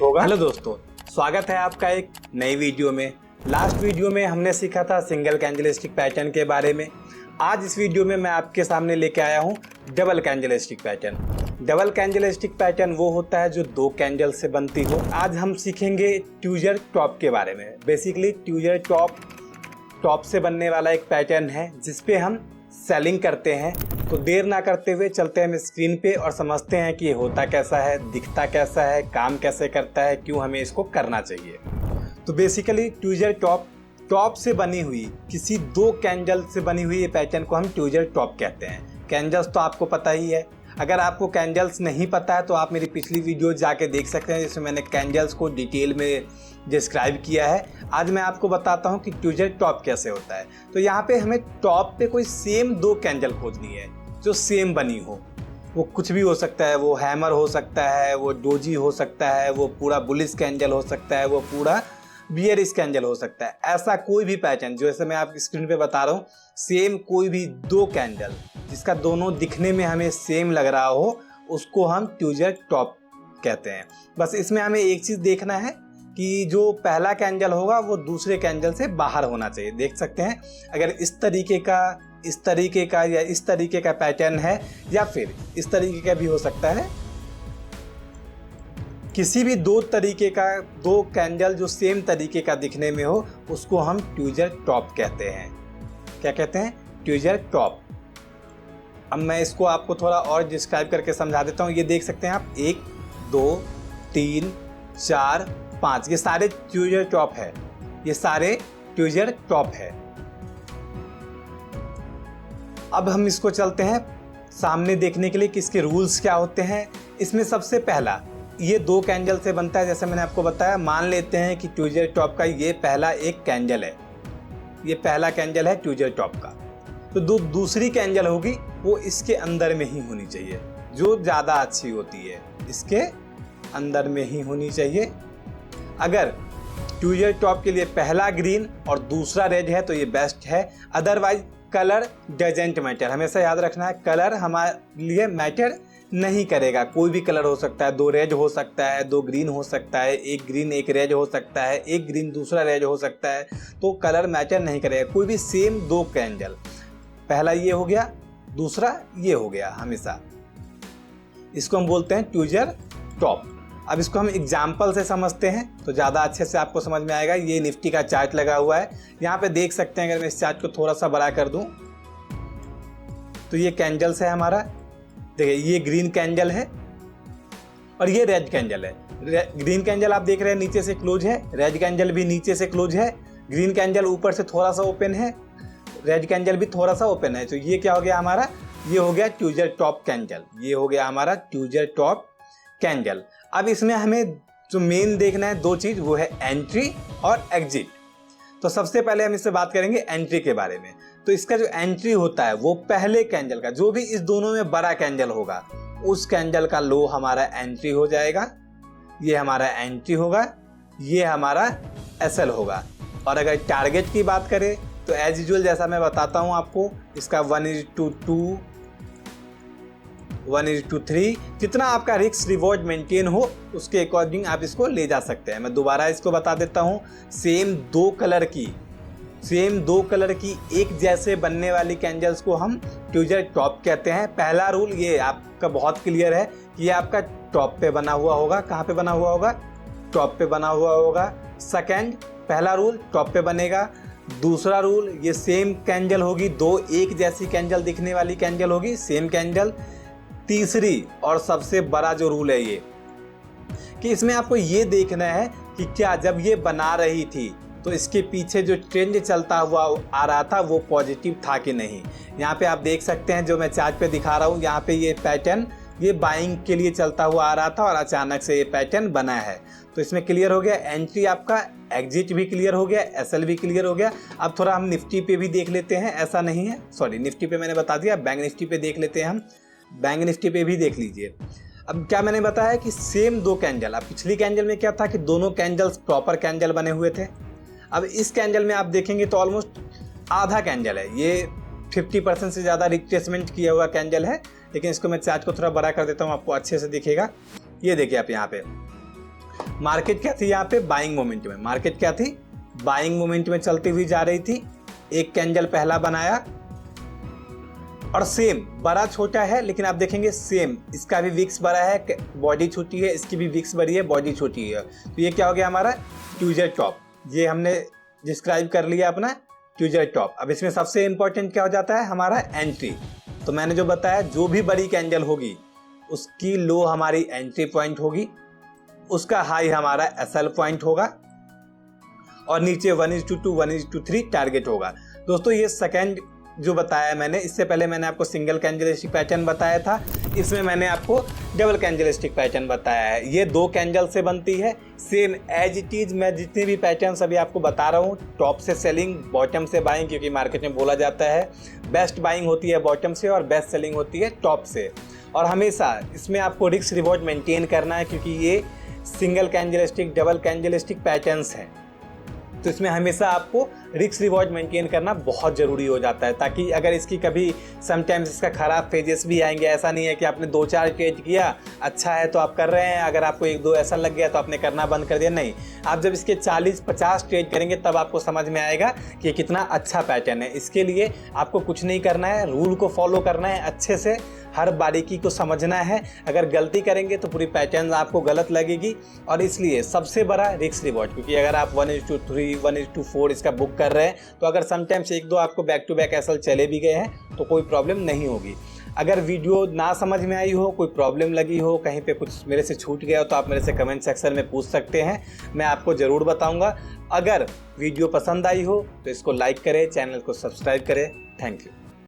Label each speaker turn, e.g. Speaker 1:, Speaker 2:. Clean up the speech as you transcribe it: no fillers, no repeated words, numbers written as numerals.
Speaker 1: होगा।
Speaker 2: हेलो दोस्तों, स्वागत है आपका एक नई वीडियो में। लास्ट वीडियो में हमने सीखा था सिंगल कैंडलस्टिक पैटर्न के बारे में। आज इस वीडियो में मैं आपके सामने लेके आया हूँ double candlestick pattern. Double candlestick pattern वो होता है जो दो कैंडल से बनती हो। आज हम सीखेंगे ट्यूजर टॉप के बारे में। बेसिकली ट्यूजर टॉप से बनने वाला एक पैटर्न है जिसपे हम सेलिंग करते हैं। तो देर ना करते हुए चलते हैं हम स्क्रीन पे और समझते हैं कि ये होता कैसा है, दिखता कैसा है, काम कैसे करता है, क्यों हमें इसको करना चाहिए। तो बेसिकली ट्यूजर टॉप से बनी हुई किसी दो कैंडल से बनी हुई ये पैटर्न को हम ट्यूजर टॉप कहते हैं। कैंडल्स तो आपको पता ही है। अगर आपको कैंडल्स नहीं पता है तो आप मेरी पिछली वीडियो जाके देख सकते हैं जिसमें मैंने कैंडल्स को डिटेल में डिस्क्राइब किया है। आज मैं आपको बताता हूँ कि ट्यूजर टॉप कैसे होता है। तो यहाँ पे हमें टॉप पे कोई सेम दो कैंडल खोजनी है जो सेम बनी हो। वो कुछ भी हो सकता है, वो हैमर हो सकता है, वो डोजी हो सकता है, वो पूरा बुलिश कैंडल हो सकता है, वो पूरा बियरिश कैंडल हो सकता है। ऐसा कोई भी पैटर्न जैसे मैं आपकी स्क्रीन पे बता रहा हूँ, सेम कोई भी दो कैंडल जिसका दोनों दिखने में हमें सेम लग रहा हो उसको हम ट्यूजर टॉप कहते हैं। बस इसमें हमें एक चीज़ देखना है कि जो पहला कैंडल होगा वो दूसरे कैंडल से बाहर होना चाहिए। देख सकते हैं अगर इस तरीके का या इस तरीके का पैटर्न है या फिर इस तरीके का भी हो सकता है। किसी भी दो तरीके का दो कैंडल जो सेम तरीके का दिखने में हो उसको हम ट्यूजर टॉप कहते हैं। क्या कहते हैं? ट्यूजर टॉप। अब मैं इसको आपको थोड़ा और डिस्क्राइब करके समझा देता हूँ। ये देख सकते हैं आप 1 2 3 4 5 ये सारे ट्यूजर टॉप है। ये सारे ट्यूजर टॉप है। अब हम इसको चलते हैं सामने देखने के लिए कि इसके रूल्स क्या होते हैं। इसमें सबसे पहला ये दो कैंडल से बनता है। जैसे मैंने आपको बताया, मान लेते हैं कि ट्यूजर टॉप का ये पहला एक कैंडल है। ये पहला कैंडल है ट्यूजर टॉप का। तो दूसरी कैंडल होगी वो इसके अंदर में ही होनी चाहिए, जो ज़्यादा अच्छी होती है। इसके अंदर में ही होनी चाहिए। अगर ट्यूजर टॉप के लिए पहला ग्रीन और दूसरा रेड है तो ये बेस्ट है। Otherwise colour doesn't matter. हमेशा याद रखना है, कलर हमारे लिए मैटर नहीं करेगा। कोई भी कलर हो सकता है, 2 रेड हो सकता है, 2 ग्रीन हो सकता है, 1 ग्रीन 1 रेड हो सकता है, 1 ग्रीन दूसरा रेड हो सकता है। तो कलर मैटर नहीं करेगा। कोई भी सेम दो कैंडल, पहला ये हो गया, दूसरा ये हो गया, हमेशा इसको हम बोलते हैं ट्यूजर टॉप। अब इसको हम एग्जाम्पल से समझते हैं तो ज़्यादा अच्छे से आपको समझ में आएगा। ये निफ्टी का चार्ट लगा हुआ है, यहाँ पे देख सकते हैं। अगर मैं इस चार्ट को थोड़ा सा बड़ा कर दूं तो ये कैंडल्स है हमारा। देखिए ये ग्रीन कैंडल है और ये रेड कैंडल है। ग्रीन कैंडल आप देख रहे हैं नीचे से क्लोज है, रेड कैंडल भी नीचे से क्लोज है। ग्रीन कैंडल ऊपर से थोड़ा सा ओपन है, रेड कैंडल भी थोड़ा सा ओपन है। तो ये क्या हो गया हमारा? ये हो गया ट्यूजर टॉप कैंडल। ये हो गया हमारा ट्यूजर टॉप कैंडल। अब इसमें हमें जो मेन देखना है दो चीज़, वो है एंट्री और एग्जिट। तो सबसे पहले हम इससे बात करेंगे एंट्री के बारे में। तो इसका जो एंट्री होता है वो पहले कैंडल का, जो भी इस दोनों में बड़ा कैंडल होगा उस कैंडल का लो हमारा एंट्री हो जाएगा। ये हमारा एंट्री होगा, ये हमारा एसएल होगा। और अगर टारगेट की बात करें तो एज यूजुअल जैसा मैं बताता हूँ आपको, इसका 1:2 1:3 जितना आपका रिस्क रिवॉर्ड मेंटेन हो उसके अकॉर्डिंग आप इसको ले जा सकते हैं। मैं दोबारा इसको बता देता हूँ। सेम दो कलर की एक जैसे बनने वाली कैंडल्स को हम ट्यूजर टॉप कहते हैं। पहला रूल ये आपका बहुत क्लियर है कि ये आपका टॉप पे बना हुआ होगा। कहाँ पे बना हुआ होगा? टॉप पे बना हुआ होगा। सेकंड, पहला रूल टॉप पे बनेगा। दूसरा रूल, ये सेम कैंडल होगी, दो एक जैसी कैंडल दिखने वाली कैंडल होगी, सेम कैंडल। तीसरी और सबसे बड़ा जो रूल है ये कि इसमें आपको ये देखना है कि क्या जब ये बना रही थी तो इसके पीछे जो ट्रेंड चलता हुआ आ रहा था वो पॉजिटिव था कि नहीं। यहाँ पे आप देख सकते हैं, जो मैं चार्ट पे दिखा रहा हूँ, यहाँ पे ये पैटर्न ये बाइंग के लिए चलता हुआ आ रहा था और अचानक से ये पैटर्न बना है। तो इसमें क्लियर हो गया एंट्री आपका, एग्जिट भी क्लियर हो गया, एसएल भी क्लियर हो गया। अब थोड़ा हम निफ्टी पे भी देख लेते हैं। ऐसा नहीं है, सॉरी निफ्टी पे मैंने बता दिया, बैंक निफ्टी पे देख लेते हैं हम। बैंक निफ्टी पे भी देख लीजिए। अब क्या मैंने बताया कि सेम दो कैंडल। अब पिछली कैंडल में क्या था कि दोनों कैंडल्स प्रॉपर कैंडल बने हुए थे। अब इस कैंडल में आप देखेंगे तो ऑलमोस्ट आधा कैंडल है, ये 50% से ज़्यादा रिट्रेसमेंट किया हुआ कैंडल है। लेकिन इसको मैं चार्ट को थोड़ा बड़ा कर देता हूँ, आपको अच्छे से दिखेगा। ये देखिए आप यहाँ पे मार्केट क्या थी यहाँ पे, बाइंग मोमेंट में। मार्केट क्या थी, बाइंग मोमेंट में चलती हुई जा रही थी। एक कैंडल पहला बनाया और सेम बड़ा छोटा है, लेकिन आप देखेंगे सेम इसका भी विक्स बड़ा है, बॉडी छोटी है, इसकी भी विक्स बड़ी है, बॉडी छोटी है। तो ये क्या हो गया हमारा ट्यूजर टॉप। ये हमने डिस्क्राइब कर लिया अपना ट्यूजर टॉप। अब इसमें सबसे इंपॉर्टेंट क्या हो जाता है, हमारा एंट्री। तो मैंने जो बताया, जो भी बड़ी कैंडल होगी उसकी लो हमारी एंट्री पॉइंट होगी, उसका हाई हमारा एसएल पॉइंट होगा और नीचे 1:2 1:3 टारगेट होगा। दोस्तों ये सेकंड जो बताया मैंने, इससे पहले मैंने आपको सिंगल कैंडलस्टिक पैटर्न बताया था, इसमें मैंने आपको डबल कैंडलस्टिक पैटर्न बताया है। ये 2 कैंडल से बनती है, सेम एज इट इज। मैं जितने भी पैटर्न अभी आपको बता रहा हूँ, टॉप से सेलिंग, बॉटम से बाइंग, क्योंकि मार्केट में बोला जाता है बेस्ट बाइंग होती है बॉटम से और बेस्ट सेलिंग होती है टॉप से। और हमेशा इसमें आपको रिस्क रिवॉर्ड मेंटेन करना है, क्योंकि ये single candlestick, double candlestick patterns हैं। तो इसमें हमेशा आपको रिस्क रिवॉर्ड मेंटेन करना बहुत ज़रूरी हो जाता है, ताकि अगर इसकी कभी समटाइम्स इसका ख़राब फेजेस भी आएंगे। ऐसा नहीं है कि आपने 2-4 ट्रेड किया, अच्छा है तो आप कर रहे हैं, अगर आपको 1-2 ऐसा लग गया तो आपने करना बंद कर दिया। नहीं, आप जब इसके 40-50 ट्रेड करेंगे तब आपको समझ में आएगा कि ये कितना अच्छा पैटर्न है। इसके लिए आपको कुछ नहीं करना है, रूल को फॉलो करना है, अच्छे से हर बारीकी को समझना है। अगर गलती करेंगे तो पूरी पैटर्न आपको गलत लगेगी। और इसलिए सबसे बड़ा रिस्क रिवॉर्ड, क्योंकि अगर आप 1:3 1:4 इसका बुक कर रहे हैं, तो अगर समटाइम्स 1-2 आपको बैक टू बैक एसएल चले भी गए हैं तो कोई प्रॉब्लम नहीं होगी। अगर वीडियो ना समझ में आई हो, कोई प्रॉब्लम लगी हो, कहीं पे कुछ मेरे से छूट गया हो, तो आप मेरे से कमेंट सेक्शन में पूछ सकते हैं, मैं आपको ज़रूर बताऊंगा। अगर वीडियो पसंद आई हो तो इसको लाइक करें, चैनल को सब्सक्राइब करें। Thank you.